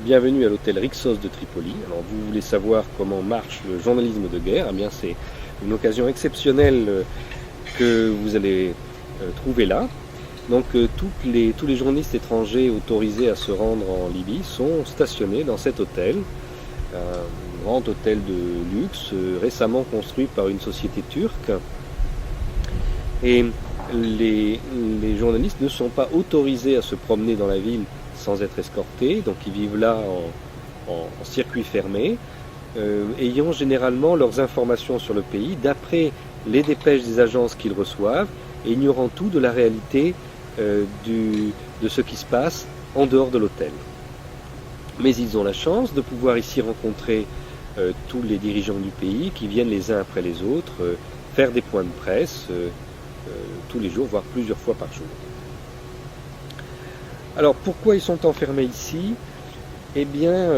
Bienvenue à l'hôtel Rixos de Tripoli. Alors vous voulez savoir comment marche le journalisme de guerre? Eh bien c'est une occasion exceptionnelle que vous allez trouver là. Donc tous les journalistes étrangers autorisés à se rendre en Libye sont stationnés dans cet hôtel, un grand hôtel de luxe récemment construit par une société turque. Et les journalistes ne sont pas autorisés à se promener dans la ville sans être escortés, donc ils vivent là en circuit fermé, ayant généralement leurs informations sur le pays d'après les dépêches des agences qu'ils reçoivent, et ignorant tout de la réalité de ce qui se passe en dehors de l'hôtel. Mais ils ont la chance de pouvoir ici rencontrer tous les dirigeants du pays qui viennent les uns après les autres faire des points de presse tous les jours, voire plusieurs fois par jour. Alors pourquoi ils sont enfermés ici? Eh bien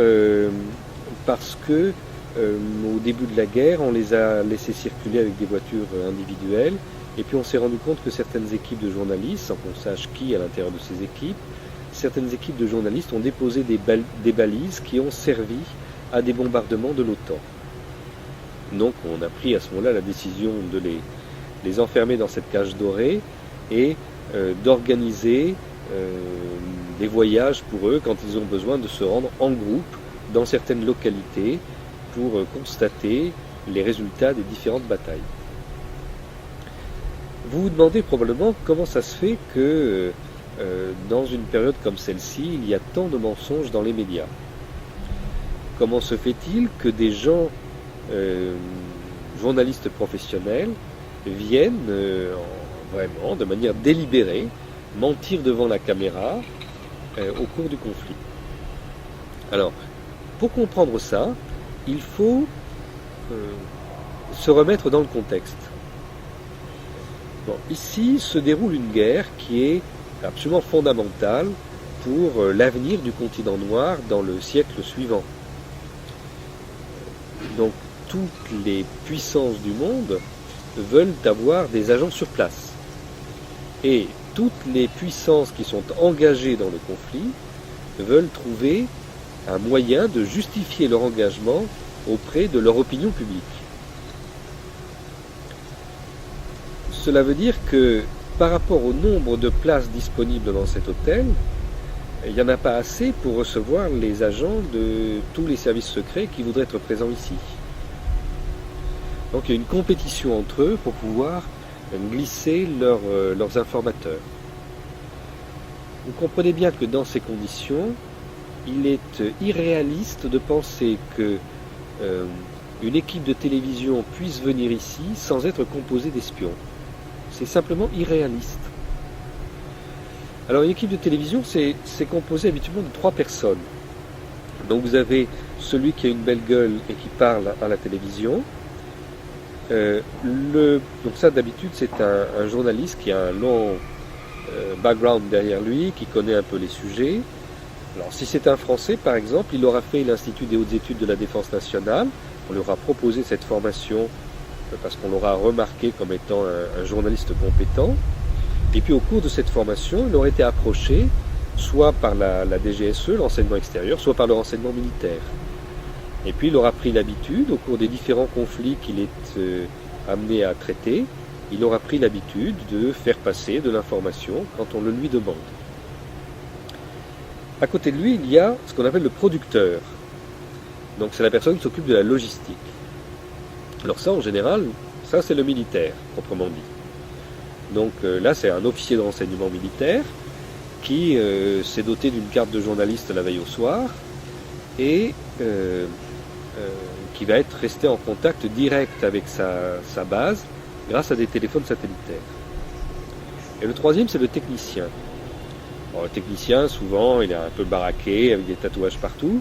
parce que au début de la guerre, on les a laissés circuler avec des voitures individuelles, et puis on s'est rendu compte que certaines équipes de journalistes, sans qu'on sache qui à l'intérieur de ces équipes, certaines équipes de journalistes ont déposé des balises qui ont servi à des bombardements de l'OTAN. Donc on a pris à ce moment-là la décision de les enfermer dans cette cage dorée et d'organiser des voyages pour eux quand ils ont besoin de se rendre en groupe dans certaines localités pour constater les résultats des différentes batailles. Vous vous demandez probablement comment ça se fait que dans une période comme celle-ci, il y a tant de mensonges dans les médias. Comment se fait-il que des gens, journalistes professionnels, viennent vraiment de manière délibérée mentir devant la caméra au cours du conflit? Alors, pour comprendre ça, il faut se remettre dans le contexte. Bon, ici se déroule une guerre qui est absolument fondamentale pour l'avenir du continent noir dans le siècle suivant. Donc, toutes les puissances du monde veulent avoir des agents sur place. Et toutes les puissances qui sont engagées dans le conflit veulent trouver un moyen de justifier leur engagement auprès de leur opinion publique. Cela veut dire que par rapport au nombre de places disponibles dans cet hôtel, il n'y en a pas assez pour recevoir les agents de tous les services secrets qui voudraient être présents ici. Donc il y a une compétition entre eux pour pouvoir glisser leurs informateurs. Vous comprenez bien que dans ces conditions, il est irréaliste de penser que une équipe de télévision puisse venir ici sans être composée d'espions. C'est simplement irréaliste. Alors une équipe de télévision, c'est composé habituellement de 3 personnes. Donc vous avez celui qui a une belle gueule et qui parle à la télévision. Donc ça d'habitude c'est un journaliste qui a un long background derrière lui, qui connaît un peu les sujets. Alors si c'est un Français par exemple, il aura fait l'Institut des hautes études de la défense nationale, on lui aura proposé cette formation parce qu'on l'aura remarqué comme étant un journaliste compétent, et puis au cours de cette formation, il aurait été approché soit par la DGSE, l'enseignement extérieur, soit par le renseignement militaire. Et puis il aura pris l'habitude, au cours des différents conflits qu'il est amené à traiter, il aura pris l'habitude de faire passer de l'information quand on le lui demande. À côté de lui, il y a ce qu'on appelle le producteur. Donc c'est la personne qui s'occupe de la logistique. Alors ça, en général, ça c'est le militaire, proprement dit. Donc là, c'est un officier de renseignement militaire qui s'est doté d'une carte de journaliste la veille au soir et qui va être resté en contact direct avec sa base grâce à des téléphones satellitaires. Et le troisième, c'est le technicien. Alors, le technicien, souvent, il est un peu baraqué, avec des tatouages partout.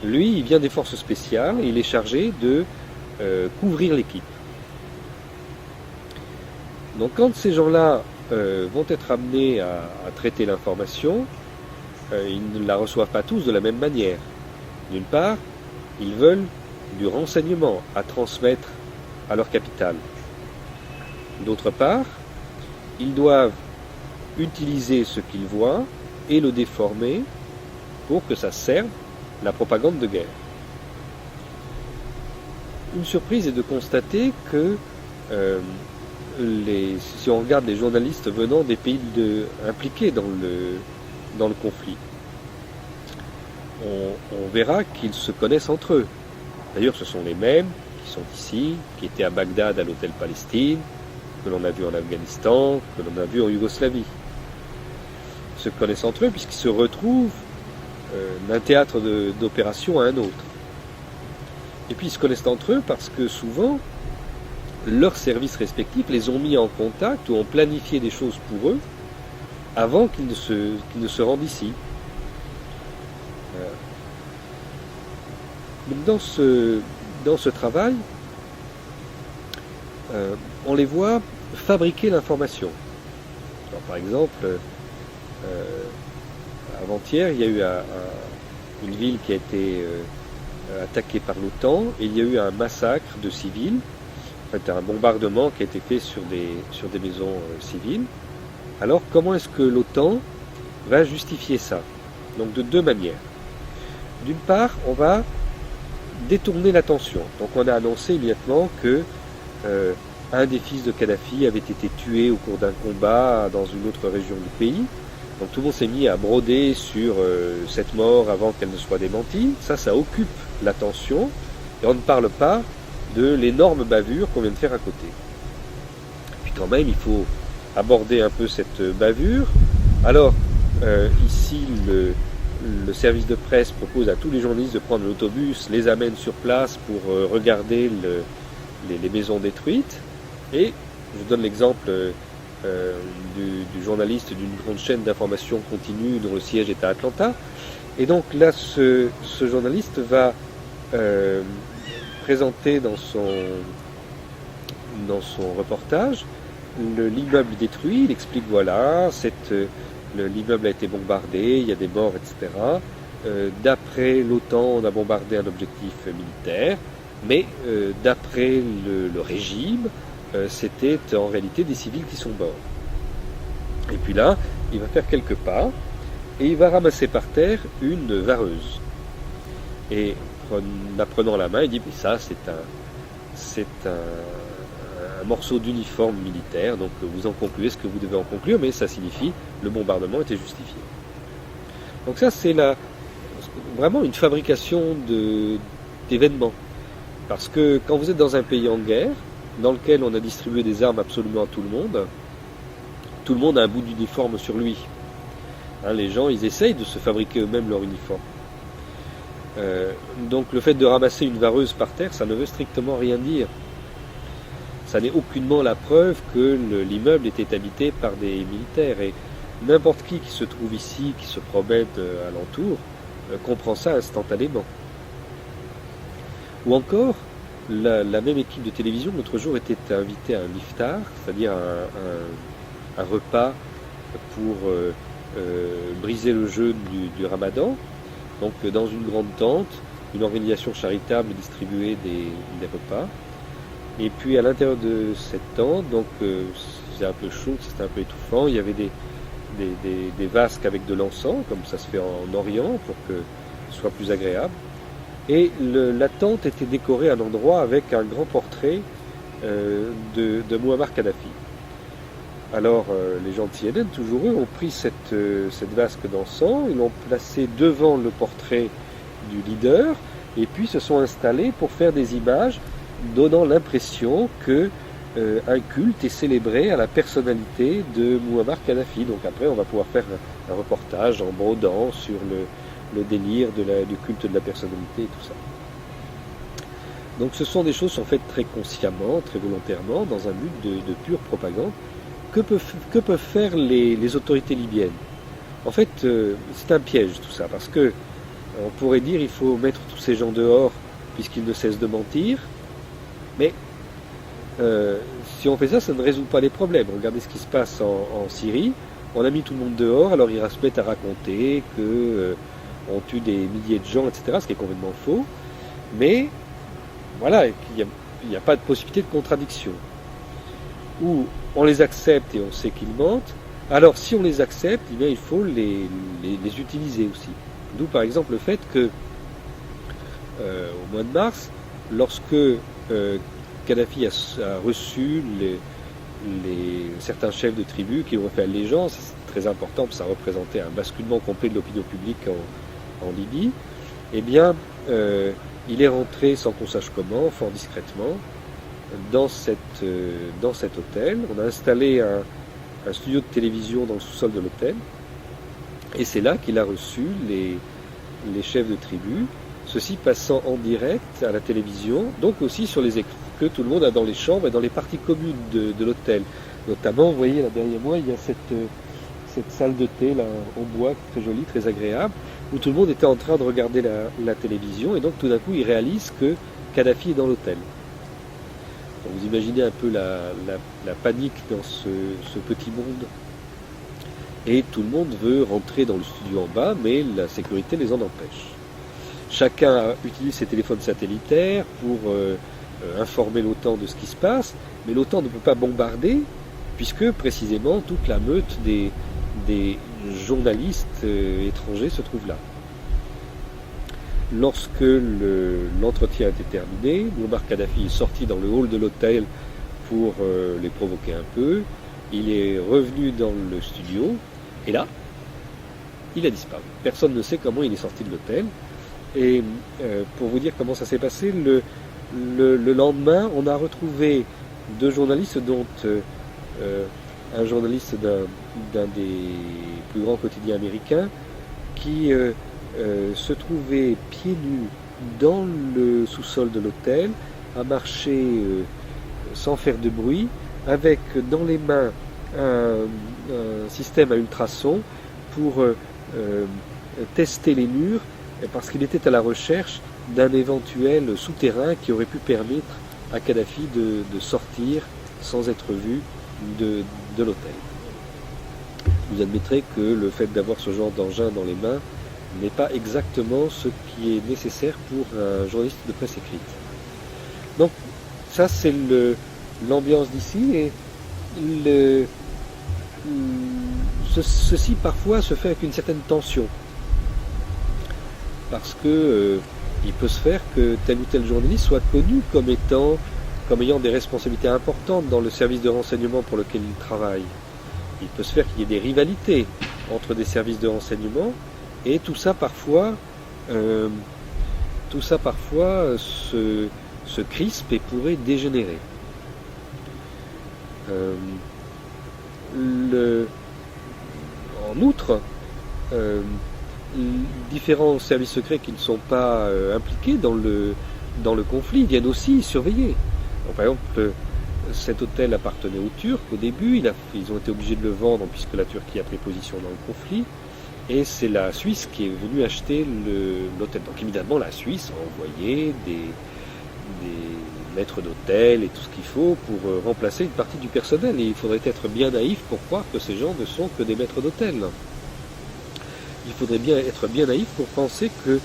Lui, il vient des forces spéciales et il est chargé de couvrir l'équipe. Donc quand ces gens-là vont être amenés à traiter l'information, ils ne la reçoivent pas tous de la même manière. D'une part, ils veulent du renseignement à transmettre à leur capitale. D'autre part, ils doivent utiliser ce qu'ils voient et le déformer pour que ça serve la propagande de guerre. Une surprise est de constater que si on regarde les journalistes venant des pays impliqués dans le conflit, on verra qu'ils se connaissent entre eux. D'ailleurs, ce sont les mêmes qui sont ici, qui étaient à Bagdad à l'hôtel Palestine, que l'on a vu en Afghanistan, que l'on a vu en Yougoslavie. Ils se connaissent entre eux puisqu'ils se retrouvent d'un théâtre d'opération à un autre. Et puis ils se connaissent entre eux parce que souvent, leurs services respectifs les ont mis en contact ou ont planifié des choses pour eux avant qu'ils ne se rendent ici. Donc dans ce travail, on les voit fabriquer l'information. Par exemple, avant-hier, il y a eu une ville qui a été attaquée par l'OTAN et il y a eu un massacre de civils, en fait un bombardement qui a été fait sur des maisons civiles. Alors comment est-ce que l'OTAN va justifier ça? Donc de deux manières. D'une part, on va détourner l'attention. Donc on a annoncé immédiatement que un des fils de Kadhafi avait été tué au cours d'un combat dans une autre région du pays. Donc tout le monde s'est mis à broder sur cette mort avant qu'elle ne soit démentie. Ça occupe l'attention et on ne parle pas de l'énorme bavure qu'on vient de faire à côté. Puis quand même, il faut aborder un peu cette bavure. Alors, ici, le service de presse propose à tous les journalistes de prendre l'autobus, les amène sur place pour regarder les maisons détruites. Et je vous donne l'exemple du journaliste d'une grande chaîne d'information continue dont le siège est à Atlanta. Et donc là, ce journaliste va présenter dans son reportage l'immeuble détruit. Il explique voilà, l'immeuble a été bombardé, il y a des morts, etc. D'après l'OTAN, on a bombardé un objectif militaire, mais d'après le régime, c'était en réalité des civils qui sont morts. Et puis là, il va faire quelques pas et il va ramasser par terre une vareuse. Et en la prenant la main, il dit mais ça c'est un morceau d'uniforme militaire, donc vous en concluez ce que vous devez en conclure, mais ça signifie le bombardement était justifié. Donc ça c'est vraiment une fabrication d'événements. Parce que quand vous êtes dans un pays en guerre, dans lequel on a distribué des armes absolument à tout le monde a un bout d'uniforme sur lui. Hein, les gens, ils essayent de se fabriquer eux-mêmes leur uniforme. Donc le fait de ramasser une vareuse par terre, ça ne veut strictement rien dire. Ça n'est aucunement la preuve que l'immeuble était habité par des militaires. Et n'importe qui se trouve ici, qui se promène alentour, comprend ça instantanément. Ou encore, la même équipe de télévision, l'autre jour, était invitée à un iftar, c'est-à-dire un repas pour briser le jeûne du Ramadan. Donc, dans une grande tente, une organisation charitable distribuait des repas. Et puis, à l'intérieur de cette tente, donc c'était un peu chaud, c'était un peu étouffant, il y avait des vasques avec de l'encens, comme ça se fait en Orient, pour que ce soit plus agréable. Et la tente était décorée à l'endroit avec un grand portrait de Muammar Kadhafi. Alors les gens de CNN, toujours eux, ont pris cette vasque d'encens, ils l'ont placée devant le portrait du leader, et puis se sont installés pour faire des images donnant l'impression que un culte est célébré à la personnalité de Muammar Kadhafi. Donc après on va pouvoir faire un reportage en brodant sur le délire du culte de la personnalité et tout ça. Donc ce sont des choses qui sont faites très consciemment, très volontairement, dans un but de pure propagande. Que peuvent faire les autorités libyennes? En fait, c'est un piège tout ça, parce que on pourrait dire il faut mettre tous ces gens dehors puisqu'ils ne cessent de mentir, mais si on fait ça, ça ne résout pas les problèmes. Regardez ce qui se passe en Syrie. On a mis tout le monde dehors, alors ils se mettent à raconter que on tue des milliers de gens, etc., ce qui est complètement faux. Mais voilà, il n'y a pas de possibilité de contradiction. Ou on les accepte et on sait qu'ils mentent. Alors si on les accepte, eh bien, il faut les utiliser aussi. D'où par exemple le fait que au mois de mars, lorsque Kadhafi a reçu certains chefs de tribus qui ont fait allégeance. C'est très important, parce que ça représentait un basculement complet de l'opinion publique en Libye. Eh bien, il est rentré sans qu'on sache comment, fort discrètement, dans cet hôtel. On a installé un studio de télévision dans le sous-sol de l'hôtel, et c'est là qu'il a reçu les chefs de tribu, ceci passant en direct à la télévision, donc aussi sur les écrans que tout le monde a dans les chambres et dans les parties communes de l'hôtel. Notamment, vous voyez là derrière moi, il y a cette salle de thé là, en bois, très jolie, très agréable, où tout le monde était en train de regarder la télévision, et donc tout d'un coup il réalise que Kadhafi est dans l'hôtel. Donc vous imaginez un peu la panique dans ce petit monde. Et tout le monde veut rentrer dans le studio en bas, mais la sécurité les en empêche. Chacun utilise ses téléphones satellitaires pour informer l'OTAN de ce qui se passe, mais l'OTAN ne peut pas bombarder, puisque précisément toute la meute des journalistes étrangers se trouve là. Lorsque l'entretien a été terminé, Mouammar Kadhafi est sorti dans le hall de l'hôtel pour les provoquer un peu. Il est revenu dans le studio, et là, il a disparu. Personne ne sait comment il est sorti de l'hôtel. Et pour vous dire comment ça s'est passé, le lendemain, on a retrouvé deux journalistes, dont un journaliste d'un des plus grands quotidiens américains, qui se trouvait pieds nus dans le sous-sol de l'hôtel, à marcher sans faire de bruit, avec dans les mains un système à ultrasons pour tester les murs, parce qu'il était à la recherche d'un éventuel souterrain qui aurait pu permettre à Kadhafi de sortir sans être vu de l'hôtel. Vous admettrez que le fait d'avoir ce genre d'engin dans les mains n'est pas exactement ce qui est nécessaire pour un journaliste de presse écrite. Donc ça c'est l'ambiance d'ici, et ceci parfois se fait avec une certaine tension, parce que il peut se faire que tel ou tel journaliste soit connu comme ayant des responsabilités importantes dans le service de renseignement pour lequel il travaille. Il peut se faire qu'il y ait des rivalités entre des services de renseignement, et tout ça parfois se crispe et pourrait dégénérer. En outre, différents services secrets qui ne sont pas impliqués dans le conflit viennent aussi surveiller. Donc, par exemple, cet hôtel appartenait aux Turcs au début, ils ont été obligés de le vendre puisque la Turquie a pris position dans le conflit, et c'est la Suisse qui est venue acheter l'hôtel. Donc évidemment la Suisse a envoyé des maîtres d'hôtel et tout ce qu'il faut pour remplacer une partie du personnel, et il faudrait être bien naïf pour croire que ces gens ne sont que des maîtres d'hôtel. Il faudrait bien être bien naïf pour penser que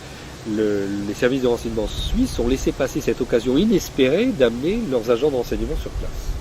les services de renseignement suisses ont laissé passer cette occasion inespérée d'amener leurs agents de renseignement sur place.